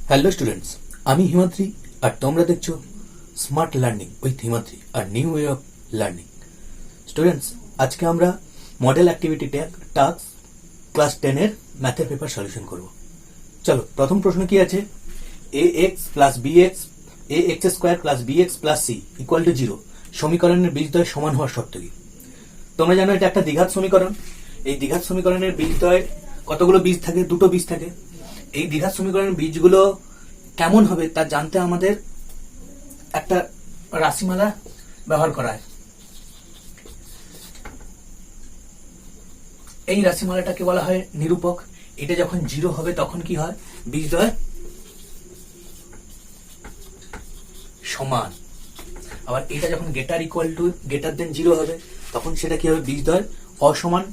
Hello students, আমি হিমাদ্রি আর তোমরা দেখছো স্মার্ট লার্নিং উইথ হিমাদ্রি আর new way of learning. Students, আজকে আমরা মডেল অ্যাক্টিভিটি টাস্ক ক্লাস 10 এর ম্যাথের পেপার সলিউশন করব। চলো, প্রথম প্রশ্ন কি আছে? ax plus bx ax square plus bx plus c equal to 0 সমীকরণের বীজদ্বয় সমান হওয়ার শর্ত কি? তোমরা জানো এটা একটা দ্বিঘাত সমীকরণ। এই দ্বিঘাত সমীকরণের বীজদ্বয় কতগুলো বীজ থাকে? দুটো বীজ থাকে। এই দ্বিঘাত সমীকরণের বীজগুলো কেমন হবে তা জানতে আমাদের একটা রাশিমালা ব্যবহার করা হয়। এই রাশিমালাটাকে বলা হয় নিরূপক। এটা যখন 0 হবে তখন কি হয়? বীজদ্বয় সমান। আবার এটা যখন গ্রেটার দেন 0 হবে তখন সেটা কি হবে? বীজদ্বয় অসমান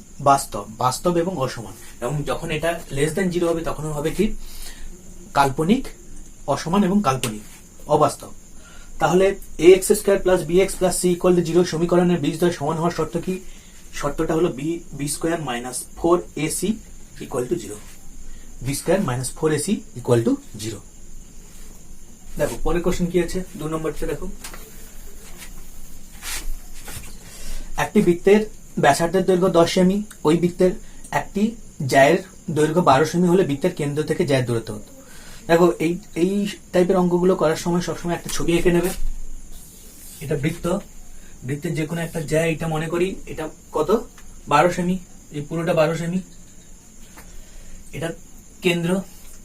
বাস্তব এবং অসমান। এবং যখন এটা লেস দেন 0 হবে তখন হবে কি? কাল্পনিক অসমান এবং কাল্পনিক অবাস্তব। তাহলে ax square plus bx plus c equal to 0 সমীকরণের বীজদ্বয় সমান হওয়ার শর্ত কি? শর্তটা হলো b square minus 4ac equal to 0। b square minus 4ac equal to 0। দেখো পরের কোশ্চেন কি আছে? 2 নম্বরটা দেখো। একটি বৃত্তের ব্যাসার্ধের দৈর্ঘ্য 10 সেমি, ওই বৃত্তের একটি জ্যায়ের দৈর্ঘ্য 12 সেমি হলে বৃত্তের কেন্দ্র থেকে জ্যায়ের দূরত্ব কত? দেখো এই টাইপের অঙ্কগুলো করার সময় সবসময় একটা ছবি এঁকে নেবে। এটা বৃত্তের যে কোনো একটা জ্যা, এটা মনে করি এটা কত? 12 সেমি। এই পুরোটা 12 সেমি। এটা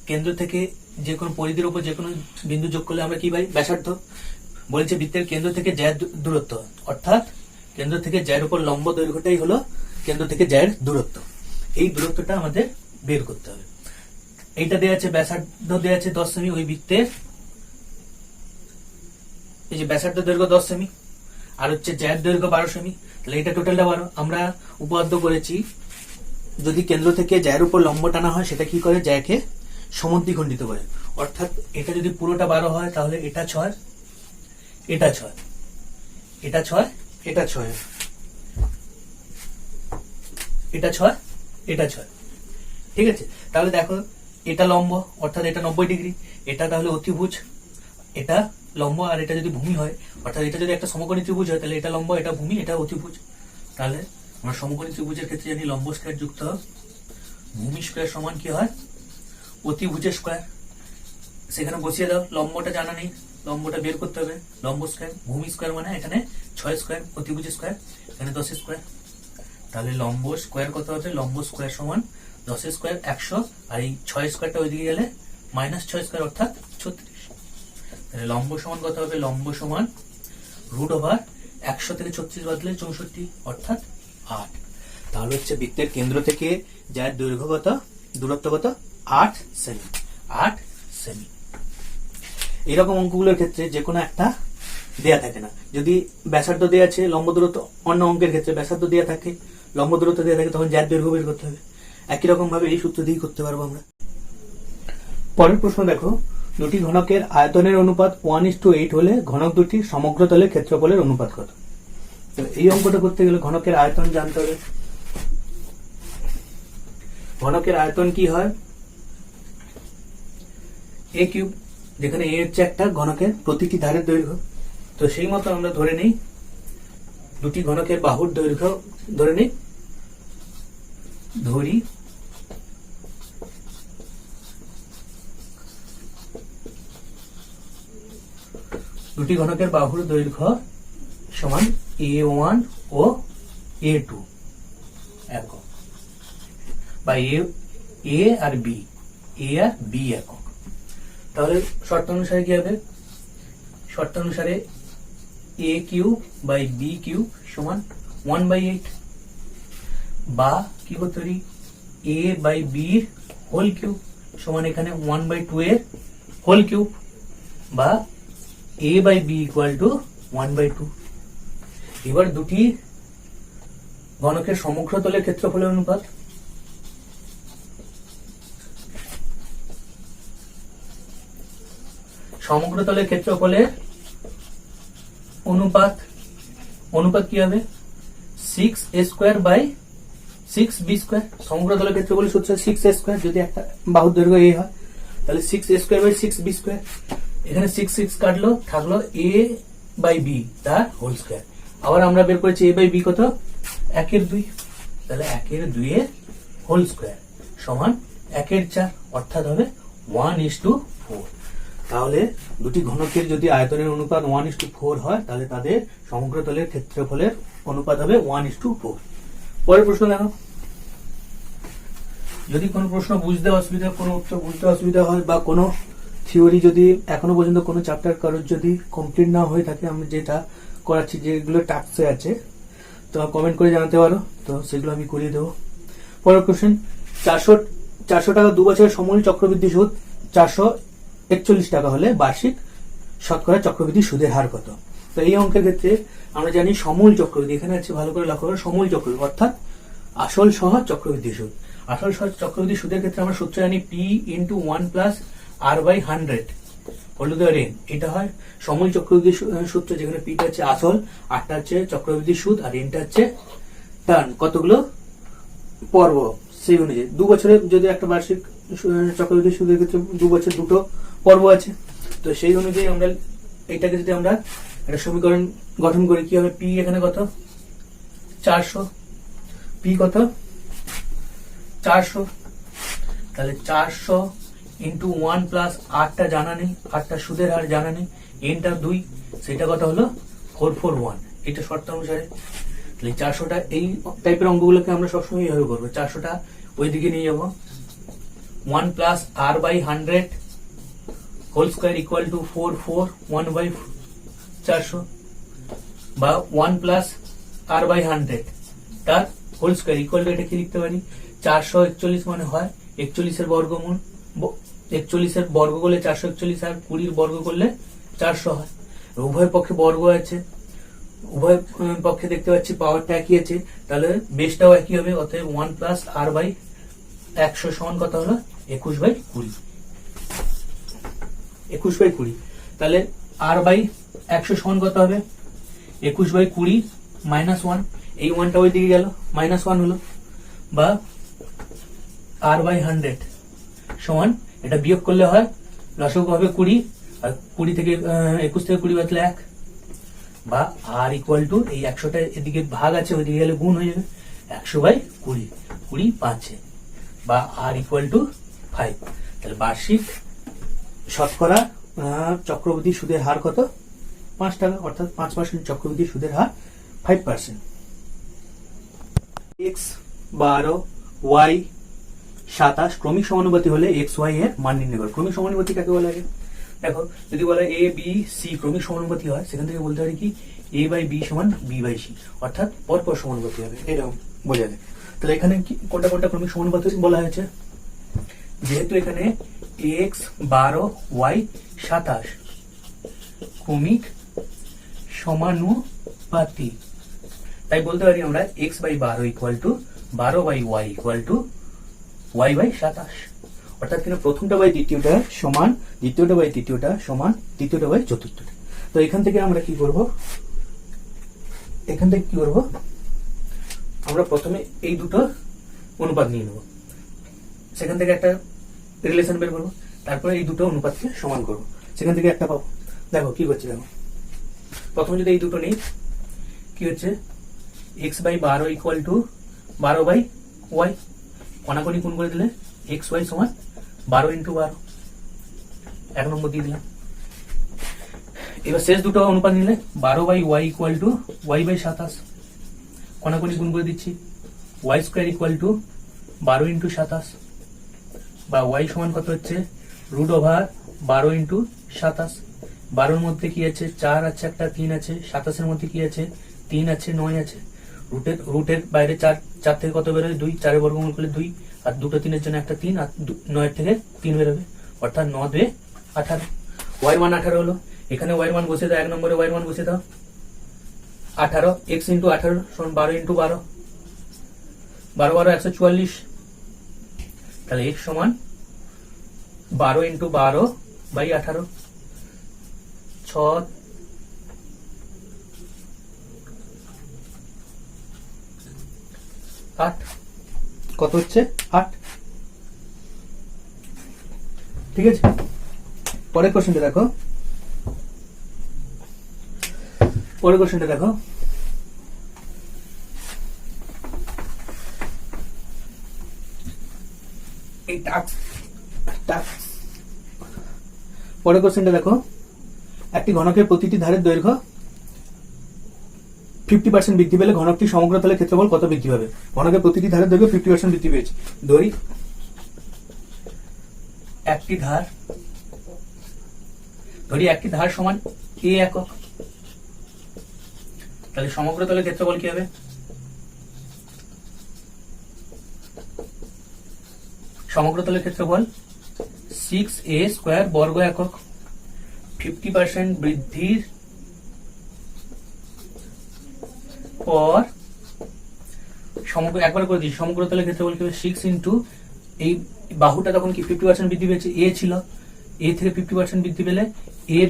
কেন্দ্র থেকে যে কোনো পরিধির উপর যে কোনো বিন্দু যোগ করলে আমরা কি পাই? ব্যাসার্ধ। বলেছে বৃত্তের কেন্দ্র থেকে জ্যায়ের দূরত্ব, অর্থাৎ কেন্দ্র থেকে জ্যায়ের উপর লম্ব দৈর্ঘ্যটাই হলো কেন্দ্র থেকে জ্যায়ের দূরত্ব। এই দূরত্বটা আমাদের বের করতে হবে। এইটা দেওয়া আছে, ব্যাসার্ধ দেওয়া আছে 10 সেমি। ওই বৃত্তের এই যে ব্যাসার্ধ দৈর্ঘ্য 10 সেমি আর হচ্ছে জ্যায়ের দৈর্ঘ্য 12 সেমি। তাহলে এটা টোটালটা 12। আমরা উপপাদ্য করেছি যদি কেন্দ্র থেকে জ্যায়ের উপর লম্ব টানা হয় সেটা কি করে? জ্যাকে সমদ্বিখণ্ডিত করে। অর্থাৎ এটা যদি পুরোটা 12 হয় তাহলে এটা 6, এটা 6, এটা 6, এটা 6, এটা 6, এটা 6। ঠিক আছে? তাহলে দেখো এটা লম্ব, অর্থাৎ এটা 90 ডিগ্রি। এটা তাহলে অতিভুজ, এটা লম্ব। আর এটা যদি ভূমি হয়, অর্থাৎ এটা যদি একটা সমকোণী ত্রিভুজ হয় তাহলে এটা লম্ব, এটা ভূমি, এটা অতিভুজ। তাহলে আমরা সমকোণী ত্রিভুজের ক্ষেত্রে জানি লম্ব স্কয়ার যুক্ত ভূমি স্কয়ার সমান কি হয়? অতিভুজের স্কয়ার। সেখানে বসিয়ে দাও। লম্বটা জানা নেই, লম্বটা বের করতে হবে। লম্ব স্কয়ার ভূমি স্কয়ার মানে এখানে 6 স্কয়ার, অতিভুজ স্কয়ার এখানে 10 স্কয়ার। তাহলে লম্ব স্কয়ার কত হবে? লম্ব স্কয়ার সমান 10 স্কয়ার 100, আর এই 6 স্কয়ারটা ওইদিকে গেলে -6 স্কয়ার অর্থাৎ 36। তাহলে লম্ব সমান কত হবে? লম্ব সমান √100 থেকে 36 বাদলে 64 অর্থাৎ 8। তাহলে হচ্ছে বৃত্তের কেন্দ্র থেকে যার দৈর্ঘ্য কত? দূরত্ব কত? 8 সেমি। 8 সেমি। এরকম অঙ্কগুলোর ক্ষেত্রে যে কোনো একটা দেয়া থাকে না। যদি ব্যাসার্ধ দেয়া আছে, লম্ব দূরত্ব, অন্য অঙ্কের ক্ষেত্রে ব্যাসার্ধ দেয়া থাকে, লম্ব দূরত্ব দেয়া থাকে, তখন যার দৈর্ঘ্য বের করতে হবে। একই রকম ভাবে এই সূত্র দিয়ে করতে পারবো আমরা। পরের প্রশ্ন দেখো, দুটি ঘনকের আয়তনের অনুপাত 1:8 হলে ঘনক দুটি সমগ্র তলের ক্ষেত্রফলের অনুপাত কত? তো এই অঙ্কটা করতে গেলে ঘনকের আয়তন জানতে হবে। ঘনকের আয়তন কি হয়? a কিউব, যেখানে a হচ্ছে একটা ঘনকের প্রতিটি ধারের দৈর্ঘ্য। তো সেই মতো আমরা ধরে নেই দুটি ঘনকের বাহুর দৈর্ঘ্য ধরি দুটি ঘনকের বাহুর দৈর্ঘ্য সমান a1 ও a2 একক, বা a আর b একক। তাহলে শর্ত অনুসারে কি হবে? শর্ত অনুসারে a cube by b cube সমান 1/8, বা কি করতে পারি? a by b whole cube সমান এখানে 1/2 এর হোল কিউব, বা a by b equal to 1/2। এবার দুটি ঘনকের সমগ্র তলের ক্ষেত্রফলের অনুপাত। সমগ্র তলের ক্ষেত্রফলের অনুপাত কি হবে? 6a square by 6b square. সমগ্র তলের ক্ষেত্রফলের সূত্র 6a স্কয়ার, যদি একটা বাহুর দৈর্ঘ্য a হয়। তাহলে 6a²/6b²। এখানে 6 কাটলো, থাকলো a/b তার হোল স্কয়ার। আবার আমরা বের করেছি a/b কত, 1/2। তাহলে 1/2 হোল স্কয়ার সমান 1/4, অর্থাৎ হবে 1:4। তাহলে দুটি ঘনকের যদি আয়তনের অনুপাত 1:4 হয়, তাহলে তাদের সমগ্র তলের ক্ষেত্রফলের অনুপাত হবে 1:4। পরের প্রশ্ন দেখো। যদি কোনো প্রশ্ন বুঝতে অসুবিধা, কোনো উত্তর বুঝতে অসুবিধা হয়, বা কোনো থিওরি যদি এখনো পর্যন্ত কোনো চ্যাপ্টার কারোর যদি কমপ্লিট না হয়ে থাকে, আমি যেটা করাচ্ছি যেগুলো টাস্কে আছে, তো কমেন্ট করে জানাতে পারো, তো সেগুলো আমি করিয়ে দেবো। পরের কোশ্চেন, 400 টাকা 2 বছরের সমূল চক্রবৃদ্ধি সুদ 441 টাকা হলে বার্ষিক শতকরা চক্রবৃদ্ধি সুদের হার কত? তো এই অঙ্কের ক্ষেত্রে আমরা জানি সমূল চক্রবৃদ্ধি, এখানে আছে ভালো করে লক্ষ্য করো, সমূল চক্রবৃদ্ধি অর্থাৎ আসল সহ চক্রবৃদ্ধি সুদ। আসল সহ চক্রবৃদ্ধি সুদের ক্ষেত্রে আমরা সূত্র জানি P × 1 + R/100 whole to the n। এটা হয় সমূল চক্রবৃদ্ধি সূত্র, যেখানে P টা হচ্ছে আসল, R টা হচ্ছে চক্রবৃদ্ধি সুদ, আর n টা হচ্ছে টার্ন, কতগুলো পর্ব সেই অনুযায়ী। 2 বছরের যদি একটা বার্ষিক চক্রবৃদ্ধি সুদের ক্ষেত্রে 2 বছর দুটো পর্ব আছে, তো সেই অনুযায়ী আমরা এটাকে যদি আমরা একটা সমীকরণ গঠন করি, কি হবে, P এখানে কত 400, P কত 400, তাহলে 400 × 1 + R টা জানা নেই, R টা সুদের হার জানা নেই, n টা 2, সেটা কত হলো 441। এটা শর্ত অনুসারে। তাহলে 400টা, এই টাইপের অঙ্কগুলোকে আমরা সবসময় এইভাবে করবো, 400টা ওইদিকে নিয়ে যাবো, 1 + R/100 whole square equal to 441/400, বা 1 + R/100 তার হোল স্কয়ার ইকুয়াল টু, এটা কি লিখতে পারি, 441 মানে হয় 41 এর বর্গমূল, 41 এর বর্গ করলে 441, আর 20 এর বর্গ করলে 400 হয়। উভয় পক্ষে বর্গ আছে, উভয় পক্ষে দেখতে পাচ্ছি পাওয়ারটা একই আছে, তাহলে বেসটাও একই হবে, অতএব 1 + R/100 সমান কত হলো 21/20। 21/20, তাহলে R/100 সমান কত হবে 21/20 -1, এই 1টা ওই দিকে গেল, -1 হলো, বা R/100 সমান, এটা বিয়োগ করলে হয় লসাগু হবে 20, আর 20 থেকে 21 থেকে 20 বাঁচলে 1, বা R = এই 100টা এদিকে ভাগ আছে, ওইদিকে গেলে গুণ হয়ে যাবে, 100/20, 20 5, বা R = 5। তাহলে বার্ষিক শতকরা চক্রবৃদ্ধি সুদের হার কত, 5 টাকা, অর্থাৎ 5% চক্রবৃদ্ধি সুদের হার 5%। x 12 y 27 ক্রমিক সমানুপাতি হলে x y এর মান নির্ণয় করো। ক্রমিক সমানুপাতি কাকে বলা হয়? দেখো, যদি বলে a b c ক্রমিক সমানুপাতি হয়, সেখান থেকে বলতে পারি কি a/b = b/c, অর্থাৎ পরপর সমানুপাতি হবে, এরকম বোঝা যায়। তাহলে এখানে কোনটা কোনটা ক্রমিক সমানুপাতি বলা হয়েছে, যেহেতু এখানে x 12 y 27 ক্রমিক সমানুপাতি, তাই বলতে পারি আমরা x/12 = 12/y = y/27, অর্থাৎ কিনা প্রথমটা বাই দ্বিতীয়টা সমান দ্বিতীয়টা বাই তৃতীয়টা সমান তৃতীয়টা বাই চতুর্থটা। তো এখান থেকে আমরা কি করব, আমরা প্রথমে এই দুটো অনুপাত নিয়ে নেব, সেখান থেকে একটা রিলেশন বের করবো, তারপরে এই দুটো অনুপাতকে সমান করব, সেখান থেকে একটা পাবো। দেখো কি করছি, দেখো প্রথমে যদি এই দুটো নেই, কি হচ্ছে x/12 = 12/y, কোনাকুনি গুণ করে দিলে xy = 12 × 12, 1 নম্বর দিয়ে দিলাম। এবার শেষ দুটো অনুপাত নিলে 12/y = y/27, কোনাকুনি গুণ করে দিচ্ছি, y² = 12 × 27, বা y সমান কত হচ্ছে √12 × 27। 12 এর মধ্যে কি আছে, 4 আছে, একটা 3 আছে, 27 এর মধ্যে কি আছে, 3 আছে, 9 আছে, রুটের বাইরে 4 থেকে কত বেরোবে 2, 4 এর বর্গমূল করলে 2, আর দুটো 3 এর জন্য একটা 3, আর 9 এর থেকে 3 বেরোবে, অর্থাৎ 9 2 18, y এর মান 18 হলো। এখানে y এর মান বসিয়ে দাও, 1 নম্বরে y এর মান বসিয়ে দাও, 18, x × 18 = 12 × 12, 12 12 144, তাহলে x সমান 12 × 12/18, 6 8, কত হচ্ছে 8। ঠিক আছে, পরের কোশ্চেনটা দেখো। পরের কোশ্চেনটা দেখো, এই পরের কোশ্চেনটা দেখো, একটি ঘনকের প্রতিটি ধারের দৈর্ঘ্য 50% বৃদ্ধি পেলে ঘনকটি সমগ্র তলের ক্ষেত্রফল কত বৃদ্ধি পাবে? ঘনকের প্রতিটি ধারের দৈর্ঘ্য 50% বৃদ্ধি পেয়েছে। ধরি একটি ধার সমান a একক, তাহলে সমগ্র তলের ক্ষেত্রফল কি হবে? সমগ্র তলের ক্ষেত্রফল 6a স্কয়ার বর্গ একক। 50% বৃদ্ধির পর সমগ্র, একবার করে দিচ্ছি, সমগ্র তলের ক্ষেত্রফল কি হবে? 6 ইন্টু এই বাহুটা তখন কি 50% বৃদ্ধি পেয়েছে, a ছিল, a থেকে 50% বৃদ্ধি পেলে এর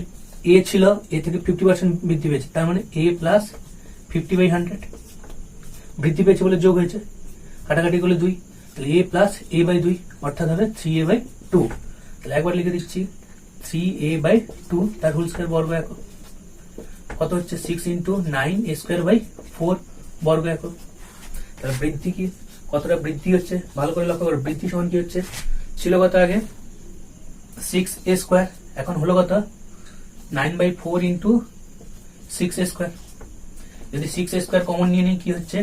a ছিল, a থেকে 50% বৃদ্ধি পেয়েছে, তার মানে a প্লাস 50/100 বৃদ্ধি পেয়েছে বলে যোগ হয়েছে, কাটাকাটি করলে 2, তাহলে a প্লাস a/2 অর্থাৎ হবে 3a/2। তাহলে একবার লিখে দিচ্ছি 3a/2 তার হোল স্কয়ার বর্গ একক কত হচ্ছে? 6 ইন্টু 9 a স্কয়ার বাই 4 বর্গ একক। তাহলে বৃদ্ধি কি, কতটা বৃদ্ধি হচ্ছে ভালো করে লক্ষ্য করো। বৃদ্ধি সমান কি হচ্ছে? ছিল কত আগে? 6a স্কয়ার, এখন হলো কত? 9/4 ইন্টু 6a স্কয়ার। যদি 6a স্কয়ার কমন নিয়ে নিই কি হচ্ছে?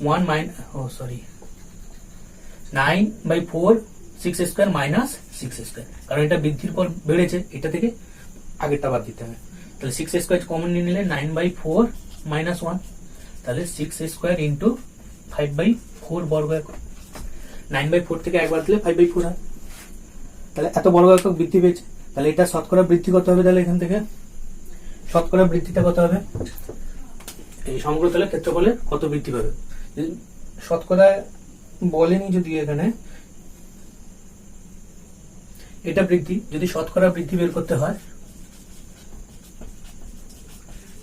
9/4 6a square minus 6a square, কারণ এটা বৃদ্ধির পর বেড়েছে, এটা থেকে আগেরটা বাদ দিতে হবে। তাহলে 6a স্কয়ার কমন নিয়ে নিলে 9/4 মাইনাস 1, তাহলে 6a স্কয়ার ইন্টু 5/4 বর্গ একক। 9/4 থেকে একবার দিলে 5/4 হয়, তাহলে এত বর্গ একক বৃদ্ধি পেয়েছে। তাহলে এটা শতকরা বৃদ্ধি কত হবে? তাহলে এখান থেকে শতকরা বৃদ্ধিটা কত হবে? এই সমগ্র তলের ক্ষেত্রফলে কত বৃদ্ধি পাবে? শতকরা বলেনি যদি এখানে, এটা বৃদ্ধি, যদি শতকরা বৃদ্ধি বের করতে হয়,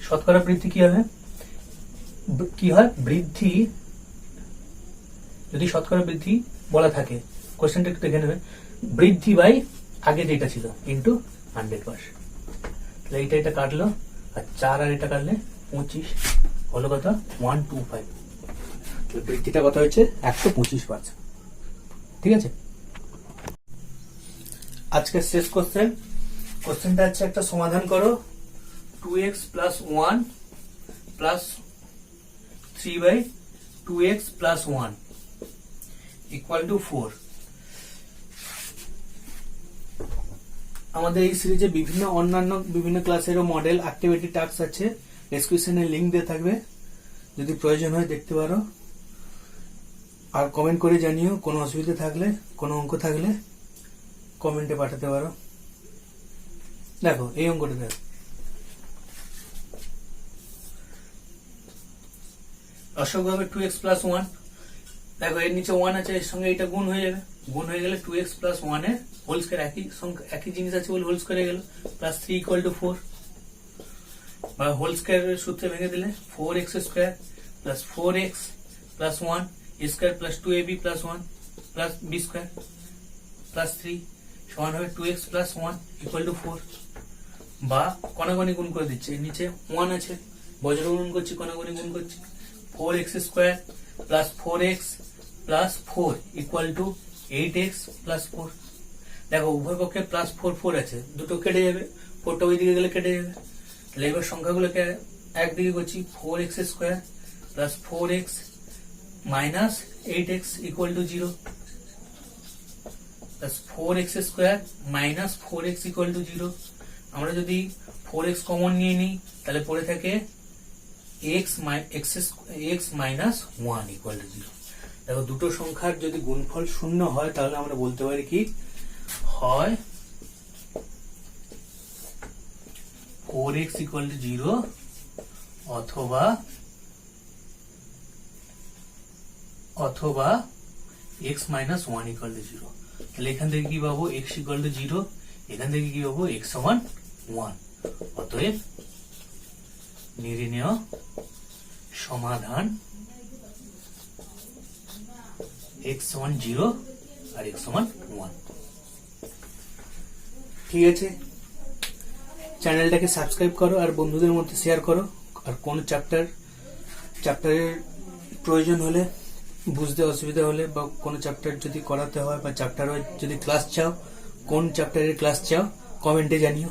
শতকরা বৃদ্ধি কি হবে? কি হয় বৃদ্ধি, যদি শতকরা বৃদ্ধি বলা থাকে, কোশ্চেনটা একটু দেখে নেবে, বৃদ্ধি বাই আগে যেটা ছিল ইন্টু 100%। তাহলে এটা কাটলো, আর 4 আর এটা কাটলে 25 হলো কত? 125। বৃদ্ধিটা কত হয়েছে? 125%। ঠিক আছে, আজকের শেষ কোশ্চেন। কোশ্চেনটা হচ্ছে একটা সমাধান করো। 2x plus 1 plus 3/2x plus 1 equal to 4। আমাদের এই সিরিজে অন্যান্য বিভিন্ন ক্লাসেরও মডেল অ্যাক্টিভিটি টাস্ক আছে, ডেসক্রিপশনে লিংক দিয়ে থাকবে, যদি প্রয়োজন হয় দেখতে পারো। আর কমেন্ট করে জানিও কোনো অসুবিধা থাকলে, কোনো অঙ্ক থাকলে কমেন্টে পাঠাতে পারো। দেখো এই অঙ্কটা দেখো, লসাগু 2x plus 1। দেখো এর নিচে 1 আছে, এর সঙ্গে এটা গুণ হয়ে যাবে, গুণ হয়ে গেলে 2x plus 1 এর হোল স্কয়ার, একই জিনিস আছে বলে হোল স্কয়ার হয়ে গেল, প্লাস 3 ইকুয়াল টু 4, বা হোল স্কয়ারের সূত্রে ভেঙে দিলে 4x square plus 4x plus 1 a square plus 2ab plus 1 plus b square plus 3 সমান হবে 2x প্লাস 1 ইকুয়াল টু 4। বা কণাগণি গুণ করে দিচ্ছে, এর নিচে 1 আছে, বজ্র গুণ করছি, কণাগণি গুণ করছি, 4x square plus 4x plus 4 equal to 8x plus 4। দেখো উভয় পক্ষে প্লাস 4 আছে, দুটো কেটে যাবে, 4টা ওই দিকে গেলে কেটে যাবে। তাহলে এবার সংখ্যাগুলোকে একদিকে করছি, 4x square plus 4x minus 8x equal to 0 plus 4x square minus 4x equal to 0। আমরা যদি 4x কমন নিয়ে নিই তাহলে পড়ে থাকে x মাইনাস 1 ইকুয়াল টু 0। দেখো দুটো সংখ্যার যদি গুণফল শূন্য হয় তাহলে আমরা বলতে পারি কি হয় 4x ইকুয়াল টু 0 অথবা x মাইনাস 1 ইকুয়াল টু 0। তাহলে এখান থেকে কি পাবো? x ইকুয়াল টু 0, এখান থেকে কি পাবো? x সমান 1। অতএব নির্ণেয় সমাধান x সমান 0 আর x সমান 1। ঠিক আছে, চ্যানেলটাকে সাবস্ক্রাইব করো আর বন্ধুদের মধ্যে শেয়ার করো। আর কোন চ্যাপ্টারের প্রয়োজন হলে, বুঝতে অসুবিধা হলে, বা কোনো চ্যাপ্টার যদি করাতে হয় বা চ্যাপ্টার যদি ক্লাস চাও, কোন চ্যাপ্টারের ক্লাস চাও, কমেন্টে জানিও।